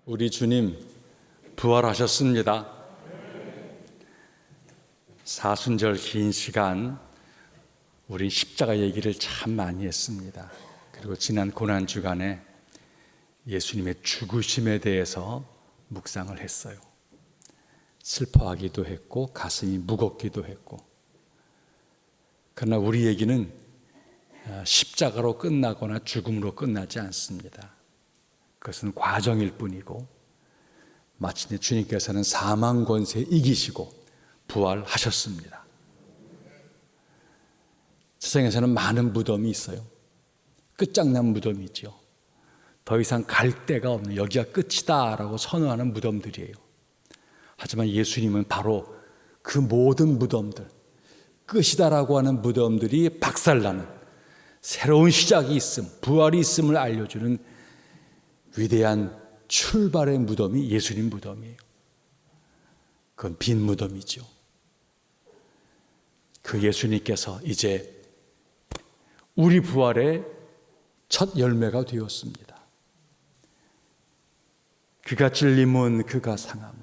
우리 주님 부활하셨습니다. 사순절 긴 시간 우리 십자가 얘기를 참 많이 했습니다. 그리고 지난 고난주간에 예수님의 죽으심에 대해서 묵상을 했어요. 슬퍼하기도 했고 가슴이 무겁기도 했고, 그러나 우리 얘기는 십자가로 끝나거나 죽음으로 끝나지 않습니다. 그것은 과정일 뿐이고, 마침내 주님께서는 사망 권세 이기시고 부활하셨습니다. 세상에서는 많은 무덤이 있어요. 끝장난 무덤이 있죠. 더 이상 갈 데가 없는, 여기가 끝이다 라고 선언하는 무덤들이에요. 하지만 예수님은 바로 그 모든 무덤들, 끝이다라고 하는 무덤들이 박살나는 새로운 시작이 있음, 부활이 있음을 알려주는 위대한 출발의 무덤이 예수님 무덤이에요. 그건 빈 무덤이죠. 그 예수님께서 이제 우리 부활의 첫 열매가 되었습니다. 그가 찔림은, 그가 상함은,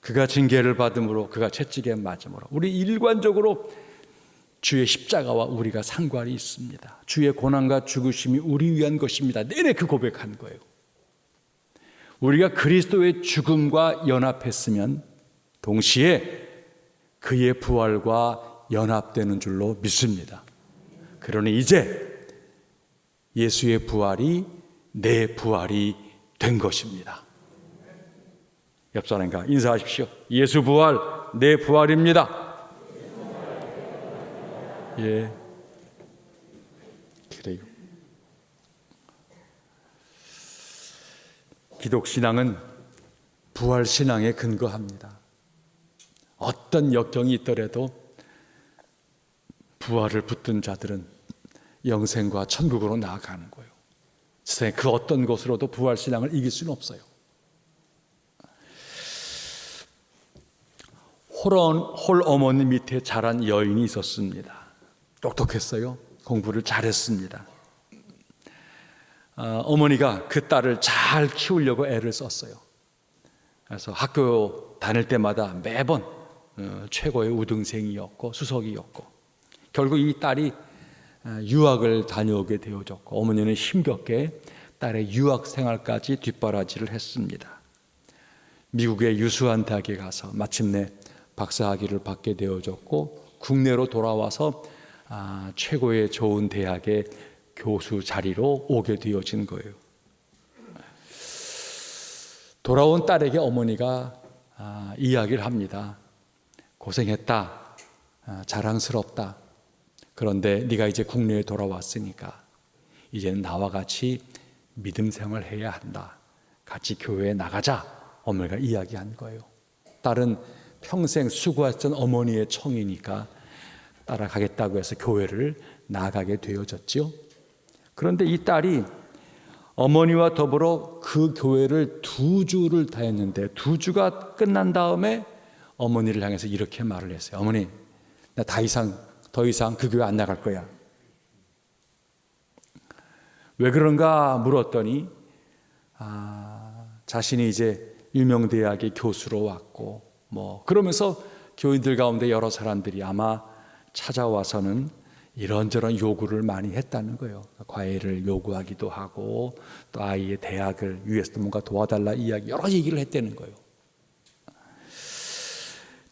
그가 징계를 받음으로, 그가 채찍에 맞음으로 우리 일관적으로 주의 십자가와 우리가 상관이 있습니다. 주의 고난과 죽으심이 우리 위한 것입니다. 내내 그 고백한 거예요. 우리가 그리스도의 죽음과 연합했으면 동시에 그의 부활과 연합되는 줄로 믿습니다. 그러니 이제 예수의 부활이 내 부활이 된 것입니다. 옆 사람과 인사하십시오. 예수 부활, 내 부활입니다. 예, 그래요. 기독신앙은 부활신앙에 근거합니다. 어떤 역경이 있더라도 부활을 붙든 자들은 영생과 천국으로 나아가는 거예요. 세상에 그 어떤 것으로도 부활신앙을 이길 수는 없어요. 홀 어머니 밑에 자란 여인이 있었습니다. 똑똑했어요. 공부를 잘했습니다. 어머니가 그 딸을 잘 키우려고 애를 썼어요. 그래서 학교 다닐 때마다 매번 최고의 우등생이었고 수석이었고, 결국 이 딸이 유학을 다녀오게 되어졌고, 어머니는 힘겹게 딸의 유학 생활까지 뒷바라지를 했습니다. 미국의 유수한 대학에 가서 마침내 박사학위를 받게 되어졌고, 국내로 돌아와서 최고의 좋은 대학의 교수 자리로 오게 되어진 거예요. 돌아온 딸에게 어머니가 이야기를 합니다. 고생했다, 자랑스럽다. 그런데 네가 이제 국내에 돌아왔으니까 이제는 나와 같이 믿음 생활을 해야 한다. 같이 교회에 나가자. 어머니가 이야기한 거예요. 딸은 평생 수고했던 어머니의 청이니까 따라가겠다고 해서 교회를 나가게 되어졌죠. 그런데 이 딸이 어머니와 더불어 그 교회를 2주를 다녔는데, 2주가 끝난 다음에 어머니를 향해서 이렇게 말을 했어요. 어머니, 나 더 이상 그 교회 안 나갈 거야. 왜 그런가 물었더니 자신이 이제 유명대학의 교수로 왔고, 그러면서 교인들 가운데 여러 사람들이 아마 찾아와서는 이런저런 요구를 많이 했다는 거예요. 과외를 요구하기도 하고, 또 아이의 대학을 위해서도 뭔가 도와달라 이야기, 여러 얘기를 했다는 거예요.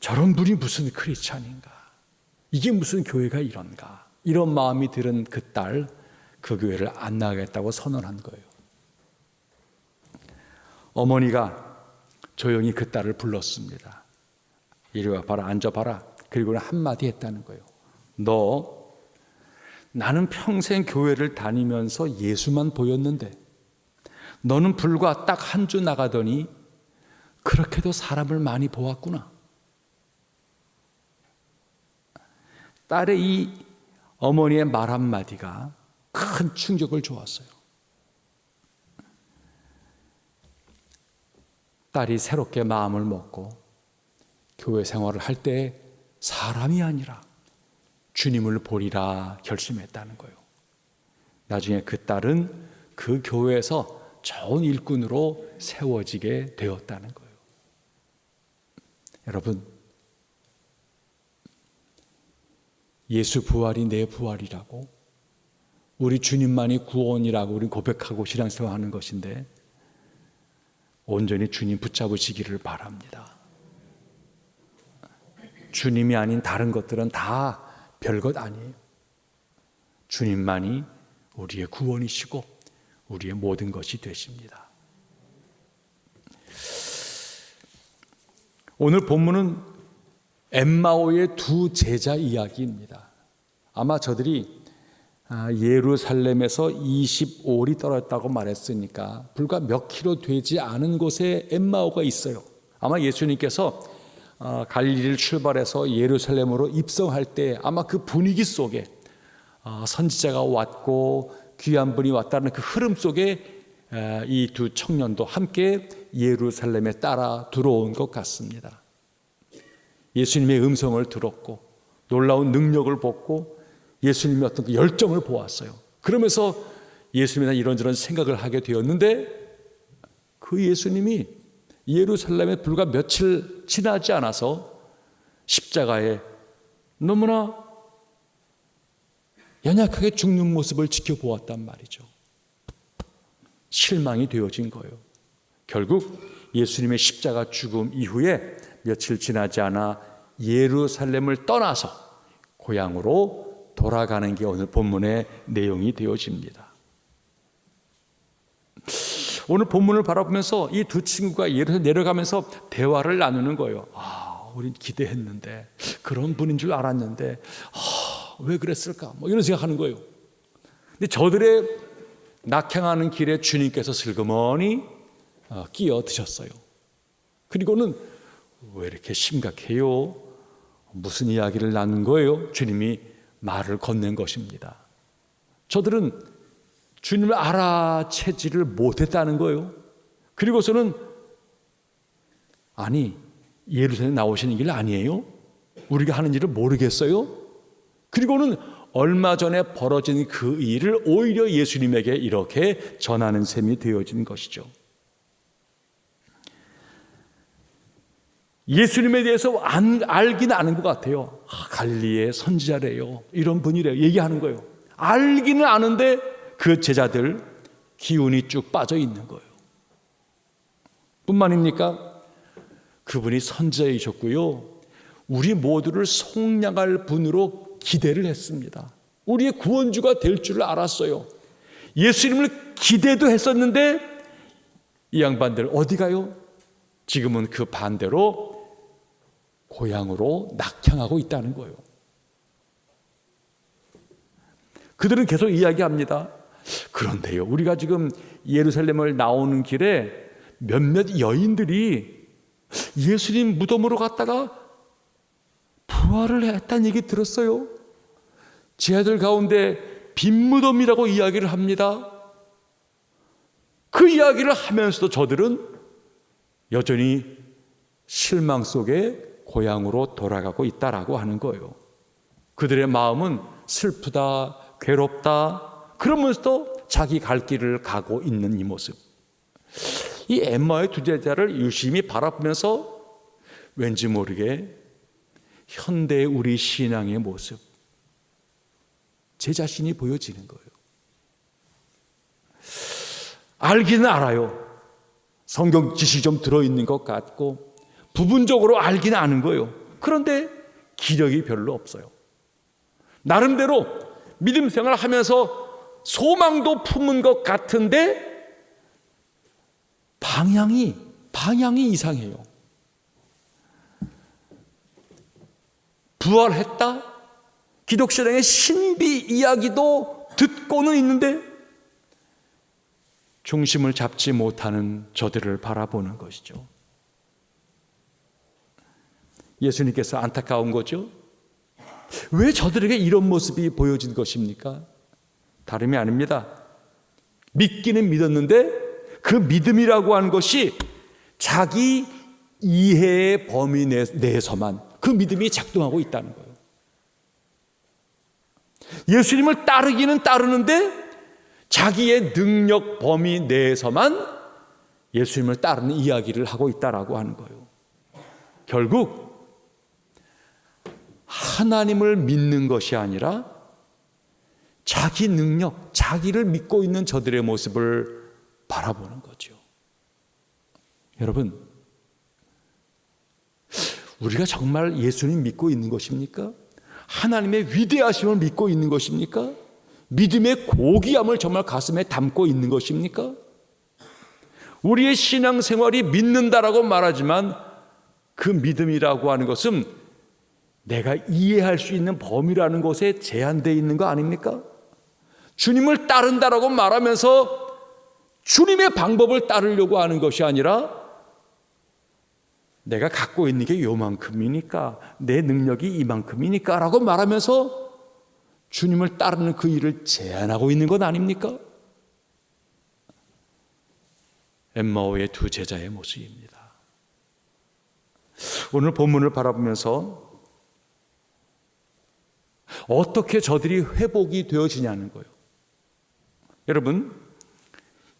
저런 분이 무슨 크리스찬인가? 이게 무슨 교회가 이런가? 이런 마음이 들은 그 딸, 그 교회를 안 나가겠다고 선언한 거예요. 어머니가 조용히 그 딸을 불렀습니다. 이리 와봐라, 앉아봐라. 그리고 한마디 했다는 거예요. 나는 평생 교회를 다니면서 예수만 보였는데 너는 불과 딱 한 주 나가더니 그렇게도 사람을 많이 보았구나. 딸의 이 어머니의 말 한마디가 큰 충격을 주었어요. 딸이 새롭게 마음을 먹고 교회 생활을 할 때 사람이 아니라 주님을 보리라 결심했다는 거예요. 나중에 그 딸은 그 교회에서 좋은 일꾼으로 세워지게 되었다는 거예요. 여러분, 예수 부활이 내 부활이라고, 우리 주님만이 구원이라고 우리 고백하고 신앙생활하는 것인데 온전히 주님 붙잡으시기를 바랍니다. 주님이 아닌 다른 것들은 다 별것 아니에요. 주님만이 우리의 구원이시고 우리의 모든 것이 되십니다. 오늘 본문은 엠마오의 두 제자 이야기입니다. 아마 저들이 예루살렘에서 25里떨어졌다고 말했으니까 불과 몇 킬로 되지 않은 곳에 엠마오가 있어요. 아마 예수님께서 갈릴리를 출발해서 예루살렘으로 입성할 때 아마 그 분위기 속에 선지자가 왔고 귀한 분이 왔다는 그 흐름 속에 이 두 청년도 함께 예루살렘에 따라 들어온 것 같습니다. 예수님의 음성을 들었고 놀라운 능력을 보고 예수님의 어떤 그 열정을 보았어요. 그러면서 예수님에 대한 이런저런 생각을 하게 되었는데 그 예수님이 예루살렘에 불과 며칠 지나지 않아서 십자가에 너무나 연약하게 죽는 모습을 지켜보았단 말이죠. 실망이 되어진 거예요. 결국 예수님의 십자가 죽음 이후에 며칠 지나지 않아 예루살렘을 떠나서 고향으로 돌아가는 게 오늘 본문의 내용이 되어집니다. 오늘 본문을 바라보면서 이 두 친구가 예루살렘 내려가면서 대화를 나누는 거예요. 우린 기대했는데, 그런 분인 줄 알았는데 왜 그랬을까? 이런 생각하는 거예요. 근데 저들의 낙향하는 길에 주님께서 슬그머니 끼어드셨어요. 그리고는 왜 이렇게 심각해요? 무슨 이야기를 나눈 거예요? 주님이 말을 건넨 것입니다. 저들은 주님을 알아채지를 못했다는 거예요. 그리고서는 아니, 예루살렘 나오시는 길 아니에요? 우리가 하는 일을 모르겠어요? 그리고는 얼마 전에 벌어진 그 일을 오히려 예수님에게 이렇게 전하는 셈이 되어진 것이죠. 예수님에 대해서 알긴 아는 것 같아요. 갈릴리의 선지자래요. 이런 분이래요. 얘기하는 거예요. 알기는 아는데 그 제자들 기운이 쭉 빠져 있는 거예요. 뿐만입니까? 그분이 선지자이셨고요. 우리 모두를 속량할 분으로 기대를 했습니다. 우리의 구원주가 될 줄 알았어요. 예수님을 기대도 했었는데 이 양반들 어디 가요? 지금은 그 반대로 고향으로 낙향하고 있다는 거예요. 그들은 계속 이야기합니다. 그런데요, 우리가 지금 예루살렘을 나오는 길에 몇몇 여인들이 예수님 무덤으로 갔다가 부활을 했다는 얘기 들었어요. 제자들 가운데 빈 무덤이라고 이야기를 합니다. 그 이야기를 하면서도 저들은 여전히 실망 속에 고향으로 돌아가고 있다라고 하는 거예요. 그들의 마음은 슬프다, 괴롭다, 그러면서도 자기 갈 길을 가고 있는 이 모습. 이 엠마오의 두 제자를 유심히 바라보면서 왠지 모르게 현대의 우리 신앙의 모습, 제 자신이 보여지는 거예요. 알기는 알아요. 성경 지식이 좀 들어있는 것 같고 부분적으로 알기는 아는 거예요. 그런데 기력이 별로 없어요. 나름대로 믿음 생활을 하면서 소망도 품은 것 같은데 방향이 이상해요. 부활했다? 기독신앙의 신비 이야기도 듣고는 있는데 중심을 잡지 못하는 저들을 바라보는 것이죠. 예수님께서 안타까운 거죠. 왜 저들에게 이런 모습이 보여진 것입니까? 다름이 아닙니다. 믿기는 믿었는데 그 믿음이라고 하는 것이 자기 이해의 범위 내에서만 그 믿음이 작동하고 있다는 거예요. 예수님을 따르기는 따르는데 자기의 능력 범위 내에서만 예수님을 따르는 이야기를 하고 있다라고 하는 거예요. 결국 하나님을 믿는 것이 아니라 자기 능력, 자기를 믿고 있는 저들의 모습을 바라보는 거죠. 여러분, 우리가 정말 예수님 믿고 있는 것입니까? 하나님의 위대하심을 믿고 있는 것입니까? 믿음의 고귀함을 정말 가슴에 담고 있는 것입니까? 우리의 신앙생활이 믿는다라고 말하지만 그 믿음이라고 하는 것은 내가 이해할 수 있는 범위라는 것에 제한되어 있는 거 아닙니까? 주님을 따른다라고 말하면서 주님의 방법을 따르려고 하는 것이 아니라 내가 갖고 있는 게 요만큼이니까, 내 능력이 이만큼이니까 라고 말하면서 주님을 따르는 그 일을 제한하고 있는 것 아닙니까? 엠마오의 두 제자의 모습입니다. 오늘 본문을 바라보면서 어떻게 저들이 회복이 되어지냐는 거예요. 여러분,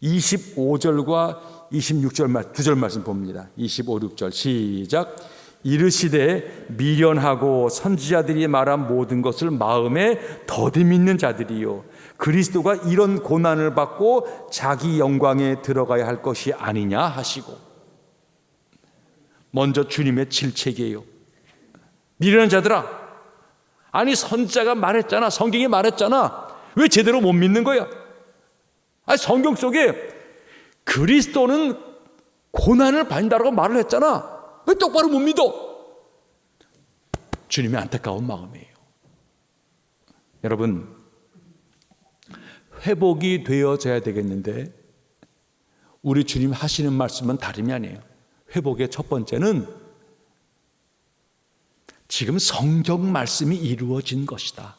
25절과 26절 두 절 말씀 봅니다. 25, 6절 시작. 이르시되 미련하고 선지자들이 말한 모든 것을 마음에 더듬이는 자들이요, 그리스도가 이런 고난을 받고 자기 영광에 들어가야 할 것이 아니냐 하시고, 먼저 주님의 질책이에요. 미련한 자들아, 아니 선지자가 말했잖아, 성경이 말했잖아, 왜 제대로 못 믿는 거야? 아니 성경 속에 그리스도는 고난을 받는다라고 말을 했잖아, 왜 똑바로 못 믿어? 주님의 안타까운 마음이에요. 여러분, 회복이 되어져야 되겠는데 우리 주님 하시는 말씀은 다름이 아니에요. 회복의 첫 번째는 지금 성경 말씀이 이루어진 것이다,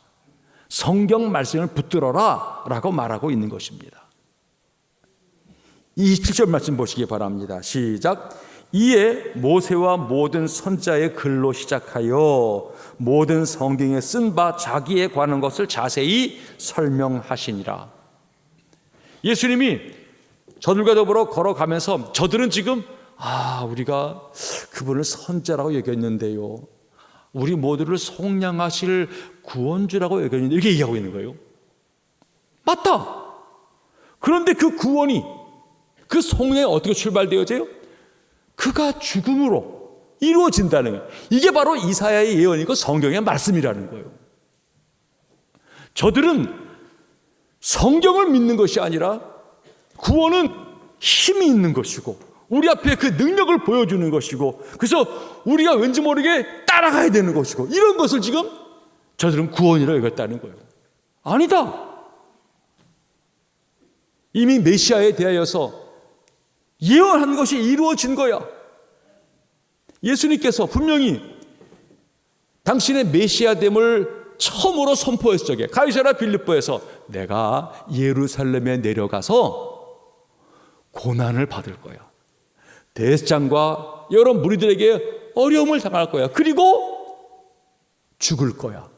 성경 말씀을 붙들어라 라고 말하고 있는 것입니다. 27절 말씀 보시기 바랍니다. 시작. 이에 모세와 모든 선지자의 글로 시작하여 모든 성경에 쓴 바 자기에 관한 것을 자세히 설명하시니라. 예수님이 저들과 더불어 걸어가면서 저들은 지금 우리가 그분을 선지자라고 여겼는데요, 우리 모두를 속량하실 구원주라고 여겼는데, 이렇게 얘기하고 있는 거예요. 맞다. 그런데 그 구원이, 그 속량이 어떻게 출발되어져요? 그가 죽음으로 이루어진다는 거예요. 이게 바로 이사야의 예언이고 성경의 말씀이라는 거예요. 저들은 성경을 믿는 것이 아니라 구원은 힘이 있는 것이고 우리 앞에 그 능력을 보여주는 것이고, 그래서 우리가 왠지 모르게 따라가야 되는 것이고, 이런 것을 지금 저들은 구원이라고 여겼다는 거예요. 아니다. 이미 메시아에 대하여서 예언한 것이 이루어진 거야. 예수님께서 분명히 당신의 메시아됨을 처음으로 선포했을 적에 가이사랴 빌립보에서 내가 예루살렘에 내려가서 고난을 받을 거야, 대제사장과 여러 무리들에게 어려움을 당할 거야, 그리고 죽을 거야,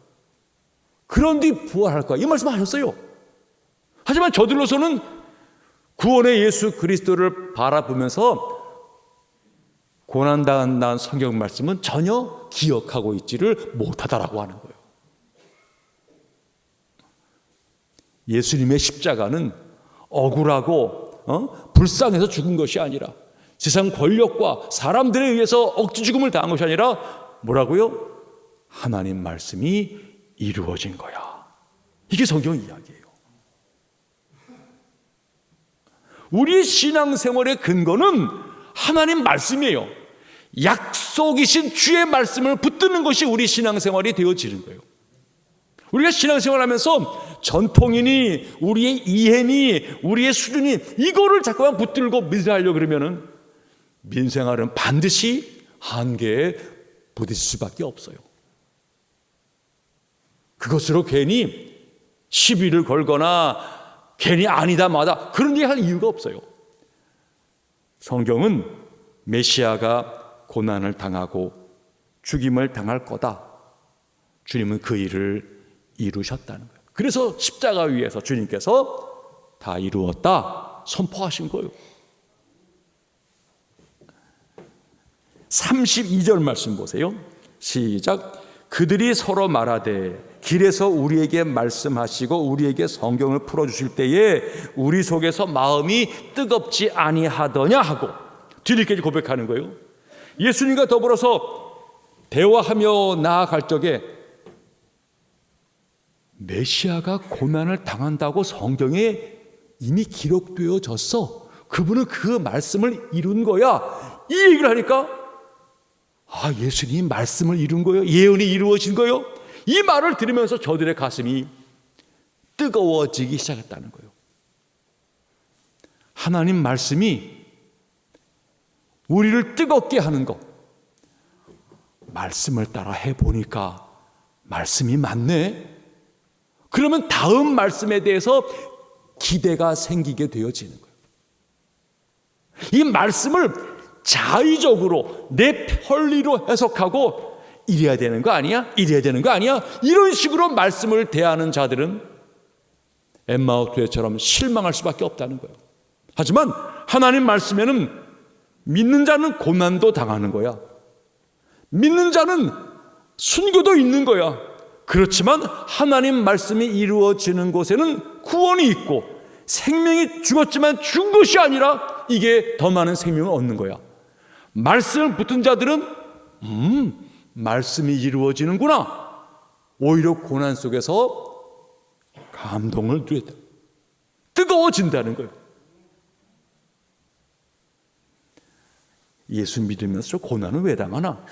그런 뒤 부활할 거야, 이 말씀 하셨어요. 하지만 저들로서는 구원의 예수 그리스도를 바라보면서 고난당한다는 성경 말씀은 전혀 기억하고 있지를 못하다라고 하는 거예요. 예수님의 십자가는 억울하고 불쌍해서 죽은 것이 아니라, 세상 권력과 사람들에 의해서 억지 죽음을 당한 것이 아니라 뭐라고요? 하나님 말씀이 이루어진 거야. 이게 성경 이야기예요. 우리의 신앙생활의 근거는 하나님 말씀이에요. 약속이신 주의 말씀을 붙드는 것이 우리 신앙생활이 되어지는 거예요. 우리가 신앙생활하면서 전통이니 우리의 이해니 우리의 수준이 이거를 자꾸만 붙들고 믿으려고 그러면은 민생활은 반드시 한계에 부딪힐 수밖에 없어요. 그것으로 괜히 시비를 걸거나 괜히 아니다 마다 그런 얘기 할 이유가 없어요. 성경은 메시아가 고난을 당하고 죽임을 당할 거다, 주님은 그 일을 이루셨다는 거예요. 그래서 십자가 위에서 주님께서 다 이루었다 선포하신 거예요. 32절 말씀 보세요. 시작. 그들이 서로 말하되 길에서 우리에게 말씀하시고 우리에게 성경을 풀어주실 때에 우리 속에서 마음이 뜨겁지 아니하더냐 하고 뒤늦게 고백하는 거예요. 예수님과 더불어서 대화하며 나아갈 적에 메시아가 고난을 당한다고 성경에 이미 기록되어졌어. 그분은 그 말씀을 이룬 거야. 이 얘기를 하니까 예수님이 말씀을 이룬 거예요. 예언이 이루어진 거예요. 이 말을 들으면서 저들의 가슴이 뜨거워지기 시작했다는 거예요. 하나님 말씀이 우리를 뜨겁게 하는 것, 말씀을 따라 해보니까 말씀이 맞네. 그러면 다음 말씀에 대해서 기대가 생기게 되어지는 거예요. 이 말씀을 자의적으로 내 편리로 해석하고 이래야 되는 거 아니야? 이래야 되는 거 아니야? 이런 식으로 말씀을 대하는 자들은 엠마오 교회처럼 실망할 수밖에 없다는 거예요. 하지만 하나님 말씀에는 믿는 자는 고난도 당하는 거야. 믿는 자는 순교도 있는 거야. 그렇지만 하나님 말씀이 이루어지는 곳에는 구원이 있고 생명이 죽었지만 죽은 것이 아니라 이게 더 많은 생명을 얻는 거야. 말씀을 붙은 자들은 말씀이 이루어지는구나. 오히려 고난 속에서 감동을 누렸다. 뜨거워진다는 거예요. 예수 믿으면서 고난은 왜 당하나?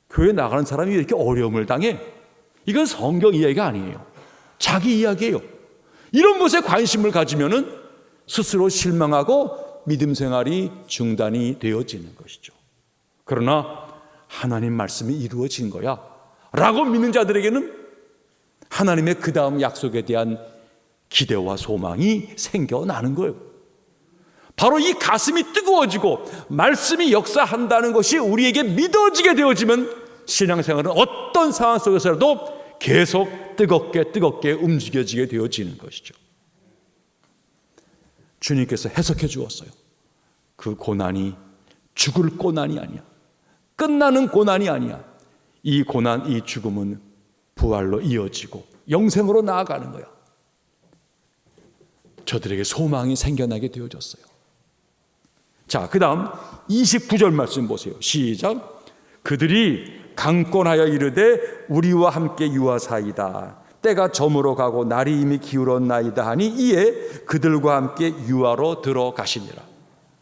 교회 나가는 사람이 이렇게 어려움을 당해? 이건 성경 이야기가 아니에요. 자기 이야기예요. 이런 것에 관심을 가지면은 스스로 실망하고 믿음 생활이 중단이 되어지는 것이죠. 그러나 하나님 말씀이 이루어진 거야 라고 믿는 자들에게는 하나님의 그 다음 약속에 대한 기대와 소망이 생겨나는 거예요. 바로 이 가슴이 뜨거워지고 말씀이 역사한다는 것이 우리에게 믿어지게 되어지면 신앙생활은 어떤 상황 속에서라도 계속 뜨겁게 움직여지게 되어지는 것이죠. 주님께서 해석해 주었어요. 그 고난이 죽을 고난이 아니야. 끝나는 고난이 아니야. 이 고난, 이 죽음은 부활로 이어지고 영생으로 나아가는 거야. 저들에게 소망이 생겨나게 되어졌어요. 자, 그 다음 29절 말씀 보세요. 시작. 그들이 강권하여 이르되 우리와 함께 유하사이다. 때가 저물어 가고 날이 이미 기울었나이다 하니 이에 그들과 함께 유하로 들어가시니라.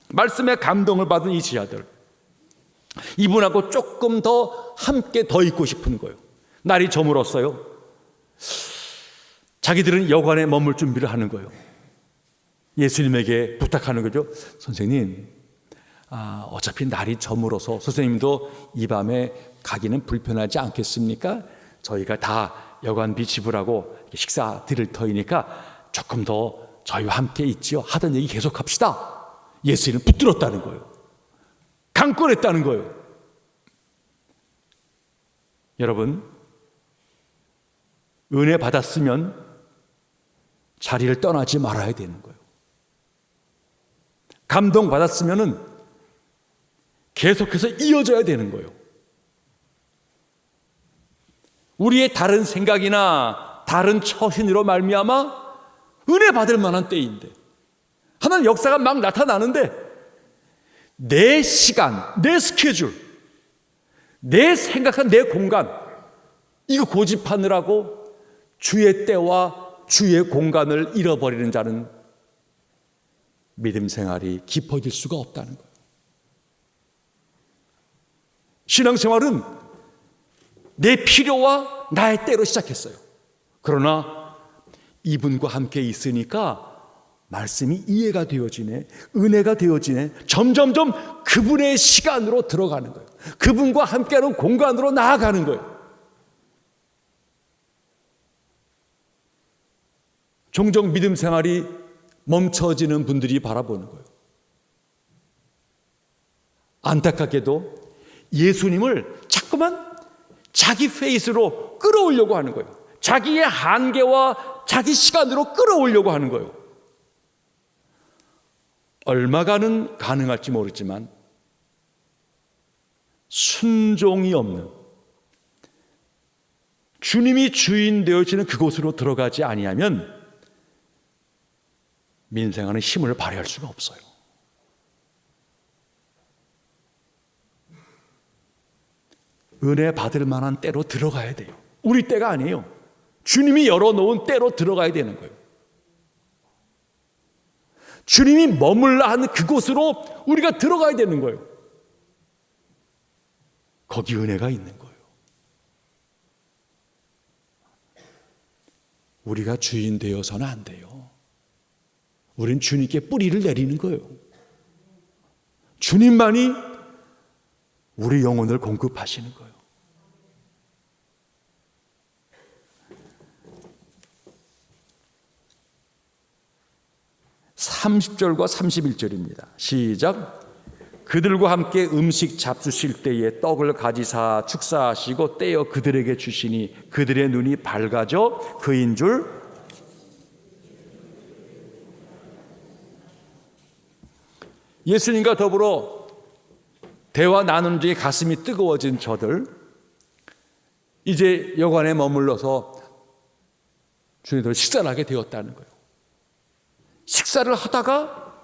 말씀에 감동을 받은 이 지하들, 이분하고 조금 더 함께 더 있고 싶은 거예요. 날이 저물었어요. 자기들은 여관에 머물 준비를 하는 거예요. 예수님에게 부탁하는 거죠. 선생님, 어차피 날이 저물어서 선생님도 이 밤에 가기는 불편하지 않겠습니까? 저희가 다 여관비 지불하고 식사 드릴 터이니까 조금 더 저희와 함께 있지요 하던 얘기 계속합시다. 예수님은 붙들었다는 거예요. 강권했다는 거예요. 여러분, 은혜 받았으면 자리를 떠나지 말아야 되는 거예요. 감동 받았으면 계속해서 이어져야 되는 거예요. 우리의 다른 생각이나 다른 처신으로 말미암아 은혜 받을 만한 때인데, 하나님 역사가 막 나타나는데 내 시간, 내 스케줄, 내 생각한 내 공간, 이거 고집하느라고 주의 때와 주의 공간을 잃어버리는 자는 믿음 생활이 깊어질 수가 없다는 거예요. 신앙생활은 내 필요와 나의 때로 시작했어요. 그러나 이분과 함께 있으니까 말씀이 이해가 되어지네, 은혜가 되어지네, 점점점 그분의 시간으로 들어가는 거예요. 그분과 함께하는 공간으로 나아가는 거예요. 종종 믿음 생활이 멈춰지는 분들이 바라보는 거예요. 안타깝게도 예수님을 자꾸만 자기 페이스로 끌어오려고 하는 거예요. 자기의 한계와 자기 시간으로 끌어오려고 하는 거예요. 얼마간은 가능할지 모르지만 순종이 없는, 주님이 주인 되어지는 그곳으로 들어가지 아니하면 민생하는 힘을 발휘할 수가 없어요. 은혜 받을 만한 때로 들어가야 돼요. 우리 때가 아니에요. 주님이 열어놓은 때로 들어가야 되는 거예요. 주님이 머물라 하는 그곳으로 우리가 들어가야 되는 거예요. 거기 은혜가 있는 거예요. 우리가 주인 되어서는 안 돼요. 우린 주님께 뿌리를 내리는 거예요. 주님만이 우리 영혼을 공급하시는 거예요. (30절과 31절입니다) 시작. 그들과 함께 음식 잡수실 때에 떡을 가지사 축사하시고 떼어 그들에게 주시니 그들의 눈이 밝아져 그인 줄. 예수님과 더불어 대화 나누는 중에 가슴이 뜨거워진 저들, 이제 여관에 머물러서 주님들 식사를 하게 되었다는 거예요. 식사를 하다가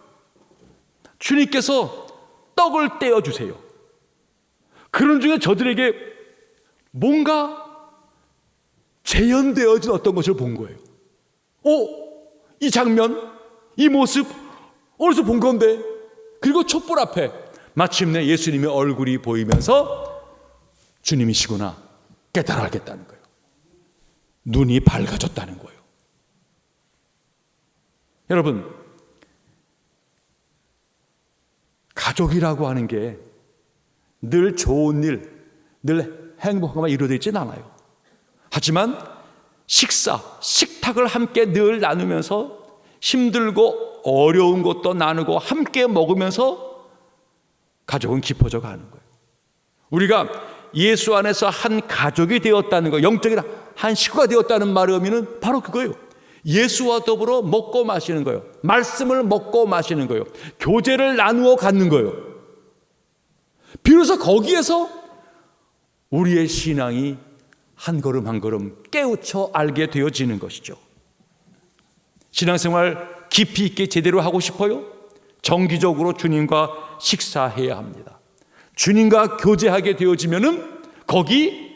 주님께서 떡을 떼어주세요. 그런 중에 저들에게 뭔가 재현되어진 어떤 것을 본 거예요. 이 장면, 이 모습 어디서 본 건데? 그리고 촛불 앞에 마침내 예수님의 얼굴이 보이면서 주님이시구나 깨달아 알겠다는 거예요. 눈이 밝아졌다는 거예요. 여러분, 가족이라고 하는 게 늘 좋은 일, 늘 행복함만 이루어져 있지는 않아요. 하지만 식탁을 함께 늘 나누면서 힘들고 어려운 것도 나누고 함께 먹으면서 가족은 깊어져 가는 거예요. 우리가 예수 안에서 한 가족이 되었다는 거, 영적인 한 식구가 되었다는 말의 의미는 바로 그거예요. 예수와 더불어 먹고 마시는 거예요. 말씀을 먹고 마시는 거예요. 교제를 나누어 갖는 거예요. 비로소 거기에서 우리의 신앙이 한 걸음 한 걸음 깨우쳐 알게 되어지는 것이죠. 신앙생활 깊이 있게 제대로 하고 싶어요? 정기적으로 주님과 식사해야 합니다. 주님과 교제하게 되어지면은 거기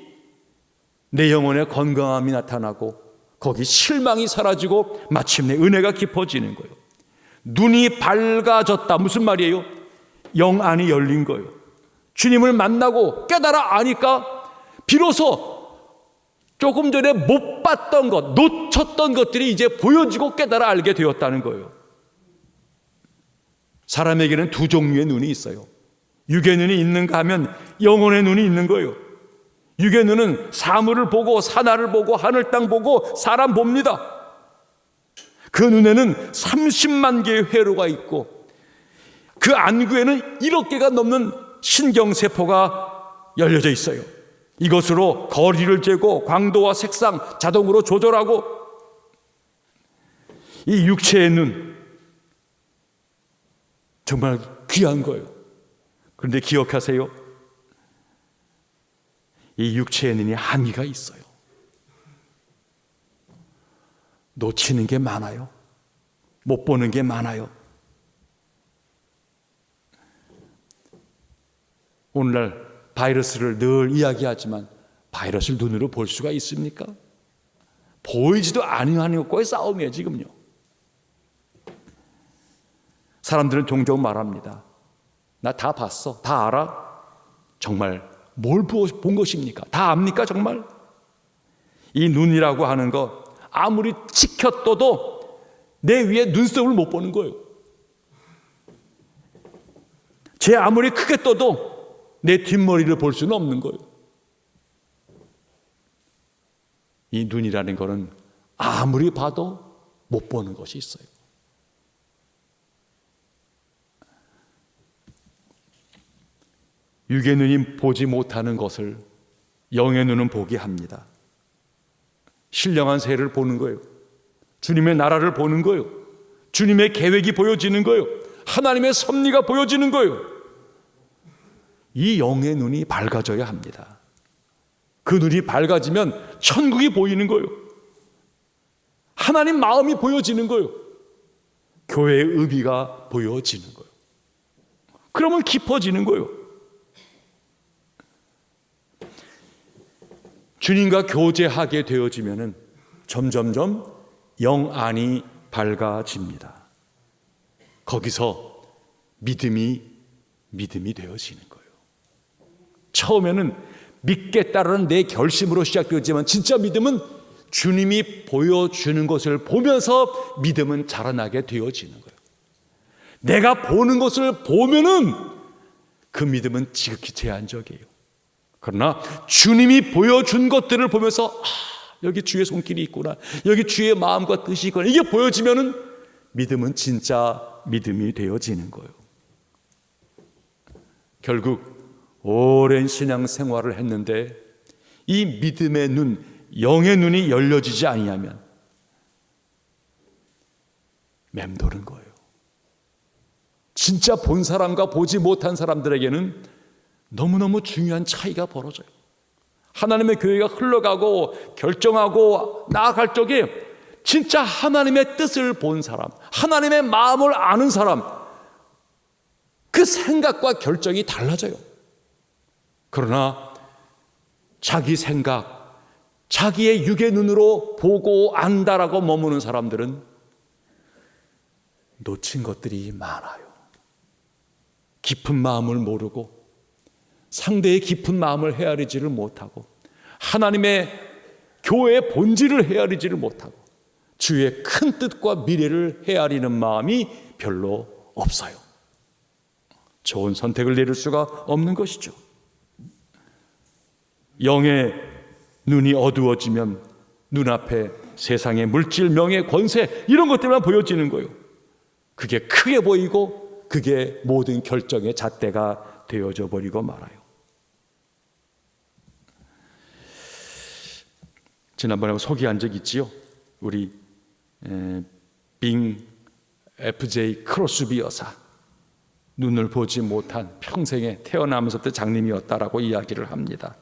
내 영혼의 건강함이 나타나고 거기 실망이 사라지고 마침내 은혜가 깊어지는 거예요. 눈이 밝아졌다. 무슨 말이에요? 영 안이 열린 거예요. 주님을 만나고 깨달아 아니까 비로소 조금 전에 못 봤던 것, 놓쳤던 것들이 이제 보여지고 깨달아 알게 되었다는 거예요. 사람에게는 두 종류의 눈이 있어요. 육의 눈이 있는가 하면 영혼의 눈이 있는 거예요. 육의 눈은 사물을 보고 산하를 보고 하늘 땅 보고 사람 봅니다. 그 눈에는 30만 개의 회로가 있고 그 안구에는 1억 개가 넘는 신경세포가 열려져 있어요. 이것으로 거리를 재고 광도와 색상 자동으로 조절하고, 이 육체의 눈 정말 귀한 거예요. 그런데 기억하세요. 이 육체의 눈이 한계가 있어요. 놓치는 게 많아요. 못 보는 게 많아요. 오늘날 바이러스를 늘 이야기하지만 바이러스를 눈으로 볼 수가 있습니까? 보이지도 아니하는 것과의 싸움이에요, 지금요. 사람들은 종종 말합니다. 나 다 봤어. 다 알아? 정말 뭘 본 것입니까? 다 압니까, 정말? 이 눈이라고 하는 거 아무리 치켜떠도 내 위에 눈썹을 못 보는 거예요. 제 아무리 크게 떠도 내 뒷머리를 볼 수는 없는 거예요. 이 눈이라는 거는 아무리 봐도 못 보는 것이 있어요. 육의 눈이 보지 못하는 것을 영의 눈은 보게 합니다. 신령한 새를 보는 거예요. 주님의 나라를 보는 거예요. 주님의 계획이 보여지는 거예요. 하나님의 섭리가 보여지는 거예요. 이 영의 눈이 밝아져야 합니다. 그 눈이 밝아지면 천국이 보이는 거예요. 하나님 마음이 보여지는 거예요. 교회의 의미가 보여지는 거예요. 그러면 깊어지는 거예요. 주님과 교제하게 되어지면은 점점점 영 안이 밝아집니다. 거기서 믿음이 되어지는 거예요. 처음에는 믿겠다라는 내 결심으로 시작되었지만 진짜 믿음은 주님이 보여주는 것을 보면서 믿음은 자라나게 되어지는 거예요. 내가 보는 것을 보면은 그 믿음은 지극히 제한적이에요. 그러나 주님이 보여준 것들을 보면서 여기 주의 손길이 있구나, 여기 주의 마음과 뜻이 있구나, 이게 보여지면은 믿음은 진짜 믿음이 되어지는 거예요. 결국 오랜 신앙 생활을 했는데 이 믿음의 눈, 영의 눈이 열려지지 아니하면 맴도는 거예요. 진짜 본 사람과 보지 못한 사람들에게는 너무너무 중요한 차이가 벌어져요. 하나님의 교회가 흘러가고 결정하고 나아갈 적에 진짜 하나님의 뜻을 본 사람, 하나님의 마음을 아는 사람, 그 생각과 결정이 달라져요. 그러나 자기 생각, 자기의 육의 눈으로 보고 안다라고 머무는 사람들은 놓친 것들이 많아요. 깊은 마음을 모르고 상대의 깊은 마음을 헤아리지를 못하고 하나님의 교회의 본질을 헤아리지를 못하고 주의 큰 뜻과 미래를 헤아리는 마음이 별로 없어요. 좋은 선택을 내릴 수가 없는 것이죠. 영의 눈이 어두워지면 눈앞에 세상의 물질, 명예, 권세 이런 것들만 보여지는 거예요. 그게 크게 보이고 그게 모든 결정의 잣대가 되어져 버리고 말아요. 지난번에 소개한 적 있지요. 우리 빙 FJ 크로스비 여사, 눈을 보지 못한 평생에 태어나면서부터 장님이었다라고 이야기를 합니다.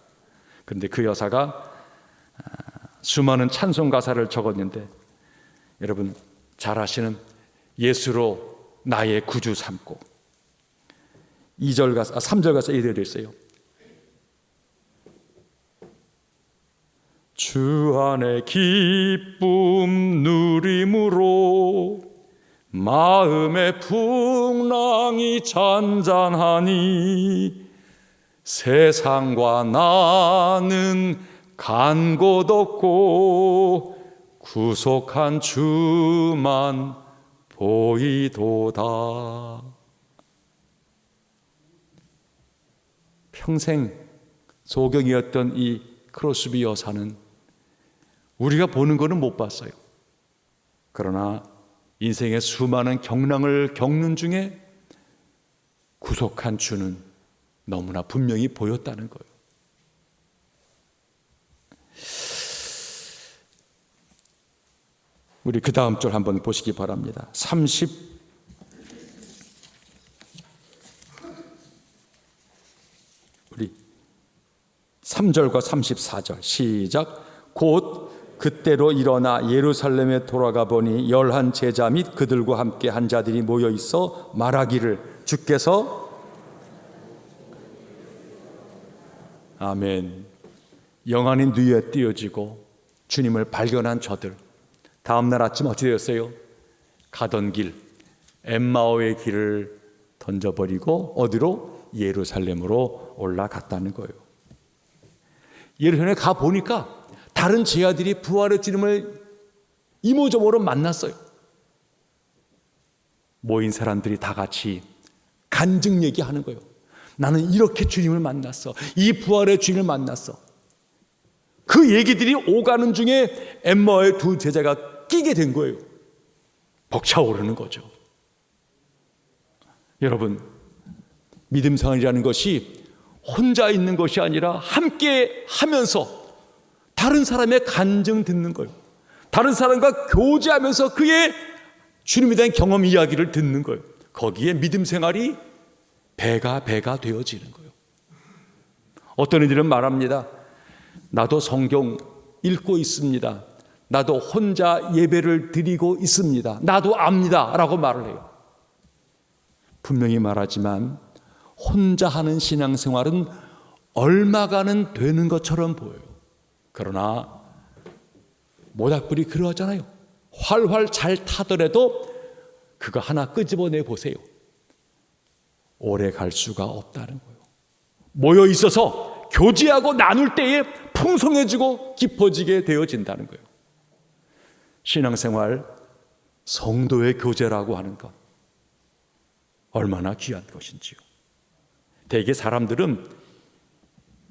그런데 그 여사가 수많은 찬송 가사를 적었는데 여러분 잘 아시는 예수로 나의 구주 삼고 3절 가사 이대로 있어요. 주 안에 기쁨 누림으로 마음의 풍랑이 잔잔하니 세상과 나는 간 곳 없고 구속한 주만 보이도다. 평생 소경이었던 이 크로스비 여사는 우리가 보는 거는 못 봤어요. 그러나 인생의 수많은 경랑을 겪는 중에 구속한 주는 너무나 분명히 보였다는 거예요. 우리 그 다음 절 한번 보시기 바랍니다. 3절과 34절 시작. 곧 그때로 일어나 예루살렘에 돌아가 보니 11 제자 및 그들과 함께 한 자들이 모여 있어 말하기를 주께서 아멘. 영안이 뉘에 띄어지고 주님을 발견한 저들, 다음날 아침 어찌 되었어요? 가던 길 엠마오의 길을 던져버리고 어디로? 예루살렘으로 올라갔다는 거예요. 예루살렘에 가보니까 다른 제자들이 부활의 주님을 이모저모로 만났어요. 모인 사람들이 다 같이 간증 얘기하는 거예요. 나는 이렇게 주님을 만났어. 이 부활의 주님을 만났어. 그 얘기들이 오가는 중에 엠마오의 2 제자가 끼게 된 거예요. 벅차오르는 거죠. 여러분, 믿음 생활이라는 것이 혼자 있는 것이 아니라 함께 하면서 다른 사람의 간증 듣는 거예요. 다른 사람과 교제하면서 그의 주님에 대한 경험 이야기를 듣는 거예요. 거기에 믿음 생활이 배가 되어지는 거예요. 어떤 이들은 말합니다. 나도 성경 읽고 있습니다. 나도 혼자 예배를 드리고 있습니다. 나도 압니다. 라고 말을 해요. 분명히 말하지만 혼자 하는 신앙생활은 얼마간은 되는 것처럼 보여요. 그러나 모닥불이 그러하잖아요. 활활 잘 타더라도 그거 하나 끄집어내 보세요. 오래 갈 수가 없다는 거예요. 모여 있어서 교제하고 나눌 때에 풍성해지고 깊어지게 되어진다는 거예요. 신앙생활, 성도의 교제라고 하는 것 얼마나 귀한 것인지요. 대개 사람들은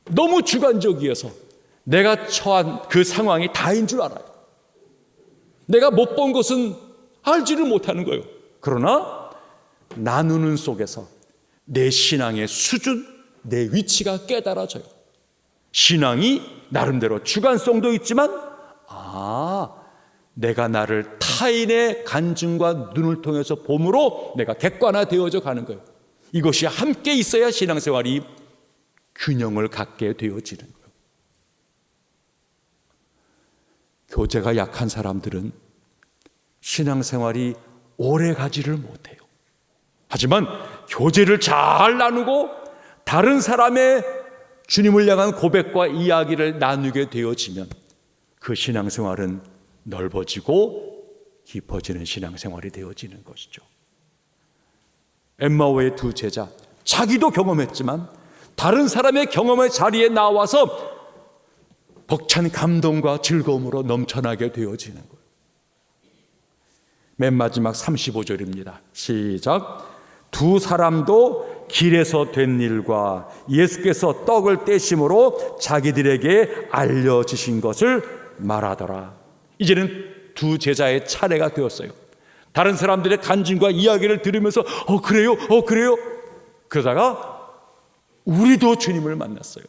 너무 주관적이어서 내가 처한 그 상황이 다인 줄 알아요. 내가 못 본 것은 알지를 못하는 거예요. 그러나 나누는 속에서 내 신앙의 수준, 내 위치가 깨달아져요. 신앙이 나름대로 주관성도 있지만 내가 나를 타인의 간증과 눈을 통해서 봄으로 내가 객관화되어져 가는 거예요. 이것이 함께 있어야 신앙생활이 균형을 갖게 되어지는 거예요. 교제가 약한 사람들은 신앙생활이 오래 가지를 못해요. 하지만 교제를 잘 나누고 다른 사람의 주님을 향한 고백과 이야기를 나누게 되어지면 그 신앙생활은 넓어지고 깊어지는 신앙생활이 되어지는 것이죠. 엠마오의 두 제자, 자기도 경험했지만 다른 사람의 경험의 자리에 나와서 벅찬 감동과 즐거움으로 넘쳐나게 되어지는 거예요. 맨 마지막 35절입니다. 시작. 두 사람도 길에서 된 일과 예수께서 떡을 떼심으로 자기들에게 알려주신 것을 말하더라. 이제는 두 제자의 차례가 되었어요. 다른 사람들의 간증과 이야기를 들으면서 그래요? 그래요? 그러다가 우리도 주님을 만났어요.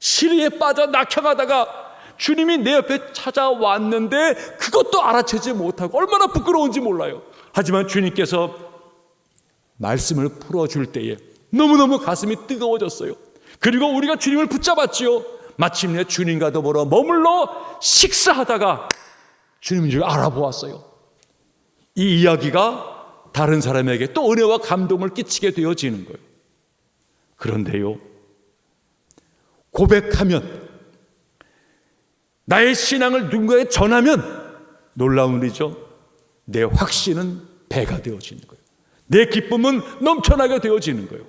시리에 빠져 낙향하다가 주님이 내 옆에 찾아왔는데 그것도 알아채지 못하고 얼마나 부끄러운지 몰라요. 하지만 주님께서 말씀을 풀어줄 때에 너무너무 가슴이 뜨거워졌어요. 그리고 우리가 주님을 붙잡았지요. 마침내 주님과 더불어 머물러 식사하다가 주님인 줄 알아보았어요. 이 이야기가 다른 사람에게 또 은혜와 감동을 끼치게 되어지는 거예요. 그런데요, 고백하면, 나의 신앙을 누군가에 전하면 놀라운 일이죠. 내 확신은 배가 되어지는 거예요. 내 기쁨은 넘쳐나게 되어지는 거예요.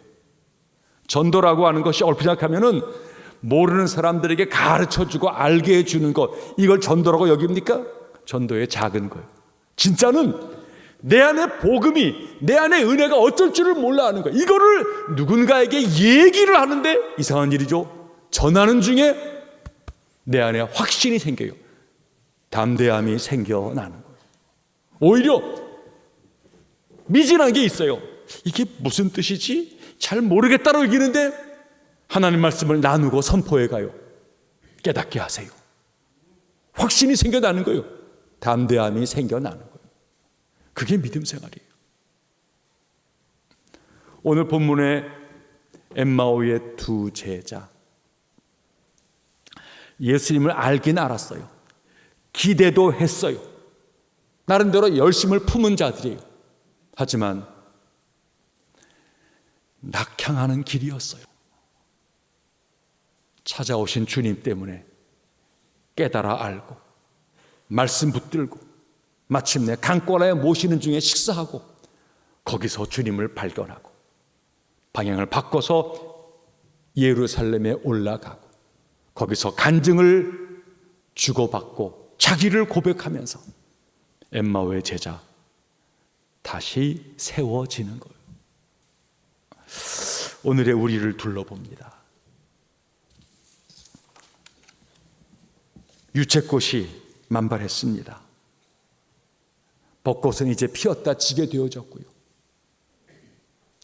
전도라고 하는 것이 얼핏 생각하면은 모르는 사람들에게 가르쳐주고 알게 해주는 것, 이걸 전도라고 여깁니까? 전도의 작은 거예요. 진짜는 내 안에 복음이, 내 안에 은혜가 어쩔 줄을 몰라 하는 거예요. 이거를 누군가에게 얘기를 하는데 이상한 일이죠. 전하는 중에 내 안에 확신이 생겨요. 담대함이 생겨나는 거예요. 오히려 미진한 게 있어요. 이게 무슨 뜻이지? 잘 모르겠다고 여기는데 하나님 말씀을 나누고 선포해 가요. 깨닫게 하세요. 확신이 생겨나는 거예요. 담대함이 생겨나는 거예요. 그게 믿음 생활이에요. 오늘 본문의 엠마오의 두 제자, 예수님을 알긴 알았어요. 기대도 했어요. 나름대로 열심을 품은 자들이에요. 하지만 낙향하는 길이었어요. 찾아오신 주님 때문에 깨달아 알고 말씀 붙들고 마침내 강가에 모시는 중에 식사하고 거기서 주님을 발견하고 방향을 바꿔서 예루살렘에 올라가고 거기서 간증을 주고받고 자기를 고백하면서 엠마오의 제자 다시 세워지는 거예요. 오늘의 우리를 둘러봅니다. 유채꽃이 만발했습니다. 벚꽃은 이제 피었다 지게 되어졌고요.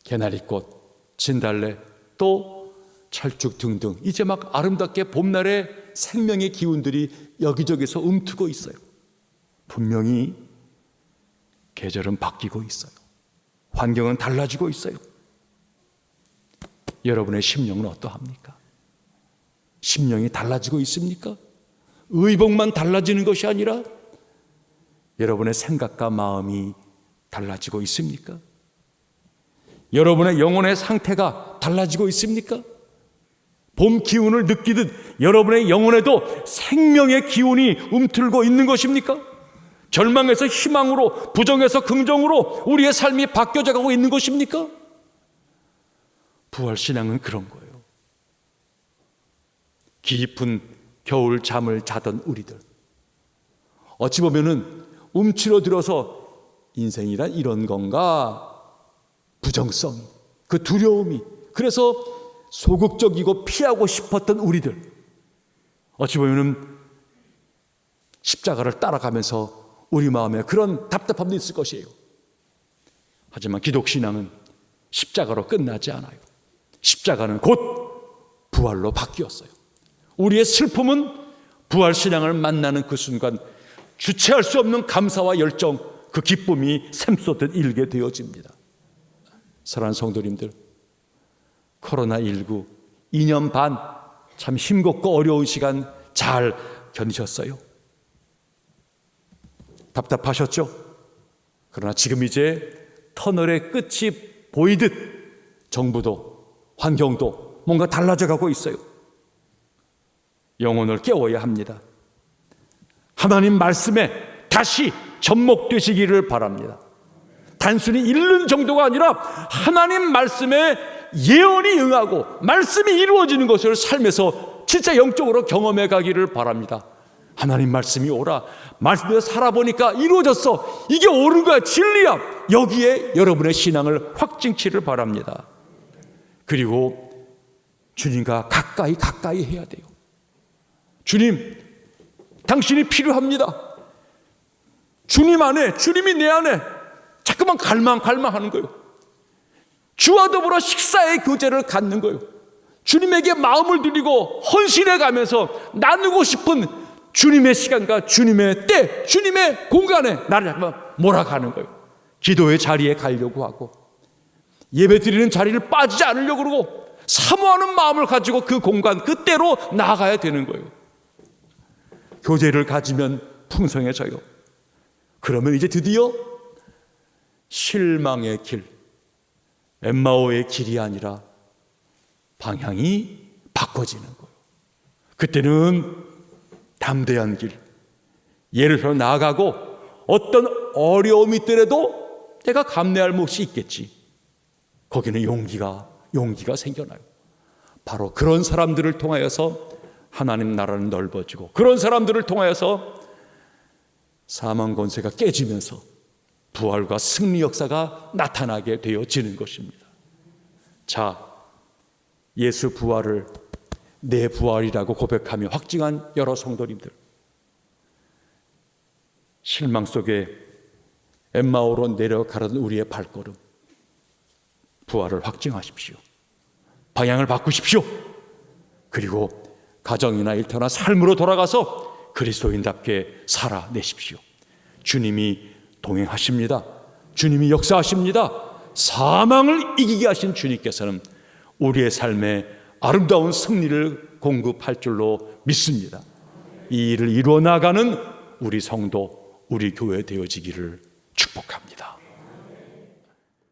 개나리꽃, 진달래, 또 철쭉 등등 이제 막 아름답게 봄날의 생명의 기운들이 여기저기서 움트고 있어요. 분명히 계절은 바뀌고 있어요. 환경은 달라지고 있어요. 여러분의 심령은 어떠합니까? 심령이 달라지고 있습니까? 의복만 달라지는 것이 아니라 여러분의 생각과 마음이 달라지고 있습니까? 여러분의 영혼의 상태가 달라지고 있습니까? 봄 기운을 느끼듯 여러분의 영혼에도 생명의 기운이 움틀고 있는 것입니까? 절망에서 희망으로, 부정에서 긍정으로 우리의 삶이 바뀌어져 가고 있는 것입니까? 부활신앙은 그런 거예요. 깊은 겨울 잠을 자던 우리들, 어찌 보면은 움츠러들어서 인생이란 이런 건가, 부정성, 그 두려움이, 그래서 소극적이고 피하고 싶었던 우리들, 어찌 보면은 십자가를 따라가면서 우리 마음에 그런 답답함도 있을 것이에요. 하지만 기독신앙은 십자가로 끝나지 않아요. 십자가는 곧 부활로 바뀌었어요. 우리의 슬픔은 부활신앙을 만나는 그 순간 주체할 수 없는 감사와 열정, 그 기쁨이 샘솟듯 일게 되어집니다. 사랑하는 성도님들, 코로나19 2년 반 참 힘겹고 어려운 시간 잘 견디셨어요? 답답하셨죠? 그러나 지금 이제 터널의 끝이 보이듯 정부도 환경도 뭔가 달라져 가고 있어요. 영혼을 깨워야 합니다. 하나님 말씀에 다시 접목되시기를 바랍니다. 단순히 읽는 정도가 아니라 하나님 말씀에 예언이 응하고 말씀이 이루어지는 것을 삶에서 진짜 영적으로 경험해 가기를 바랍니다. 하나님 말씀이 오라, 말씀대로 살아보니까 이루어졌어, 이게 옳은 거야, 진리야, 여기에 여러분의 신앙을 확증치를 바랍니다. 그리고 주님과 가까이 해야 돼요. 주님, 당신이 필요합니다. 주님 안에, 주님이 내 안에 자꾸만 갈망하는 거예요. 주와 더불어 식사의 교제를 갖는 거예요. 주님에게 마음을 드리고 헌신해 가면서 나누고 싶은 주님의 시간과 주님의 때, 주님의 공간에 나를 잠깐 몰아가는 거예요. 기도의 자리에 가려고 하고, 예배 드리는 자리를 빠지지 않으려고 그러고, 사모하는 마음을 가지고 그 공간, 그 때로 나아가야 되는 거예요. 교제를 가지면 풍성해져요. 그러면 이제 드디어 실망의 길, 엠마오의 길이 아니라 방향이 바꿔지는 거예요. 그때는 담대한 길, 예를 나아가고 어떤 어려움이 있더라도 내가 감내할 몫이 있겠지. 거기는 용기가 생겨나요. 바로 그런 사람들을 통하여서 하나님 나라는 넓어지고, 그런 사람들을 통하여서 사망 권세가 깨지면서 부활과 승리 역사가 나타나게 되어지는 것입니다. 자, 예수 부활을 내 부활이라고 고백하며 확증한 여러 성도님들, 실망 속에 엠마오로 내려가는 우리의 발걸음, 부활을 확증하십시오. 방향을 바꾸십시오. 그리고 가정이나 일터나 삶으로 돌아가서 그리스도인답게 살아내십시오. 주님이 동행하십니다. 주님이 역사하십니다. 사망을 이기게 하신 주님께서는 우리의 삶에 아름다운 승리를 공급할 줄로 믿습니다. 이 일을 이루어 나가는 우리 성도, 우리 교회 되어지기를 축복합니다.